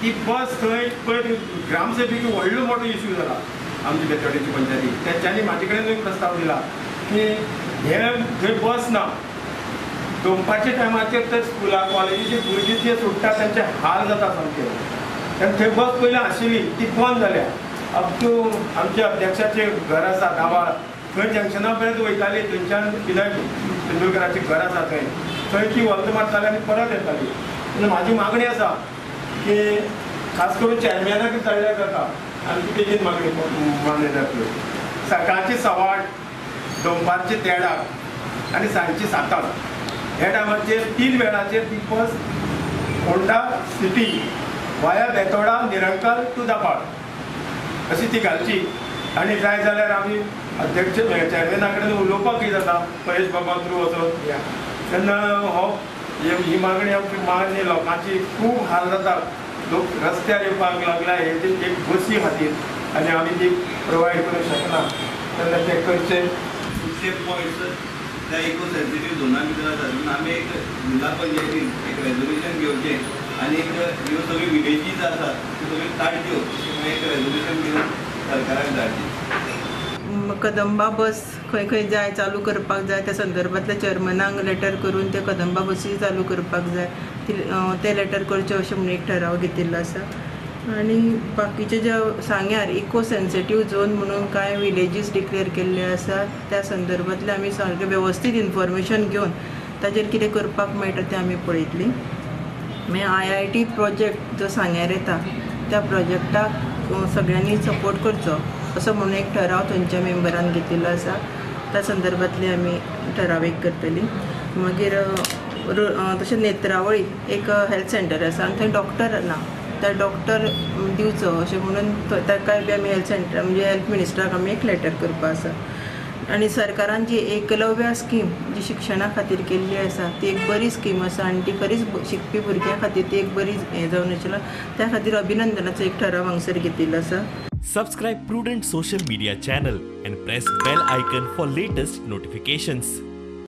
ती बस थंय पळय ग्रामसभेक व्हडलो मोठो इश्यू जाला आमच्या बेतवाडीची पंचायती. तेंच्यांनी म्हाजे कडेन एक प्रस्ताव दिला की हे थंय बस ना, दनपारच्या टायमाचेर तर स्कुला कॉलेजीचे भुरगीं जे सुट्टा तांचे हाल जाता सामके. आनी थंय बस पयलीं आशिल्ली ती बंद जाल्या. अप टू आमच्या अध्यक्षाचें घर आसा दावाळ, थंय जंक्शना पर्यंत वयताली. थंयच्यान विनय तेंडुलकराचें घर आसा थंय ती वलत मारताली आनी परत येताली. आनी म्हाजी मागणी आसा की खास करून चॅरमॅनाक विचारल्या जाता आनी तेजीच मागणी मागणी जातल्यो. सकाळची 8:15, दनपारची 13 आनी सांजची 7. ह्या टायमाचेर 3 वेळाचेर ती बस होंडा सिटी वाया बेतोडा निरंकाल टू दाबाळ अशी ती घालची. आनी जाय जाल्यार आमी अध्यक्ष चॅरमॅना कडेन उलोवपाक कितें जाता महेश बाबा थ्रू वचून. तेन्ना हो ही मागणी आमची मान्य लोकांची खूब हाल जाता. लोक रस्त्यार येवपाक लागला हेजे एक बसी खातीर आनी आमी ती प्रोवायड करूंक शकना. तेन्ना ते करचे पॉयंट्स त्या इको सेन्सिटीव झोना भितर आसा. म्हणून आमी एक जिल्हा पंचायतीन एक रेजोल्युशन घेवचें आनी एक ह्यो सगळ्यो विलेजीस आसात त्यो सगळ्यो काडच्यो, एक रेजोल्युशन घेवन सरकाराक धाडचें. कदंबा बस खंय खंय जाय चालू करपाक जाय त्या संदर्भांतल्या चेअरमॅनाक लेटर करून ते कदंबा बसी चालू करपाक जाय ते लेटर करचे अशें म्हणून एक ठराव घेतिल्लो आसा. आनी बाकीचे जे सांग्यार इको सेन्सिटीव झोन म्हणून कांय विलेजीस डिक्लेअर केल्ले आसा त्या संदर्भांतले आमी सारकें वेवस्थीत इन्फॉर्मेशन घेवन ताजेर कितें करपाक मेळटा तें आमी पळयतलीं. मागीर IIT प्रोजेक्ट जो सांग्यार येता त्या प्रोजेक्टाक सगळ्यांनी सपोर्ट करचो असो म्हणून एक ठराव थंयच्या मेंबरान घेतिल्लो आसा. त्या संदर्भांतली आमी ठराव एक करतलीं. मागीर तशें नेत्रावळी एक हेल्थ सेंटर आसा आनी थंय डॉक्टर ना, त्या डॉक्टर दिवचो अशें म्हणून ताकाय बी आमी हेल्थ सेंटर म्हणजे हेल्थ मिनिस्टराक आमी एक लेटर करपा आसा. आनी सरकारान जी एकलव्या स्कीम जी शिक्षणा खातीर केल्ली आसा ती एक बरी स्कीम आसा आनी ती खरीच शिकपी भुरग्यां खातीर ती एक बरी हें जावन आशिल्लो. त्या खातीर अभिनंदनाचो एक ठराव हांगसर घेतिल्लो आसा. Subscribe Prudent social media channel and press bell icon for latest notifications.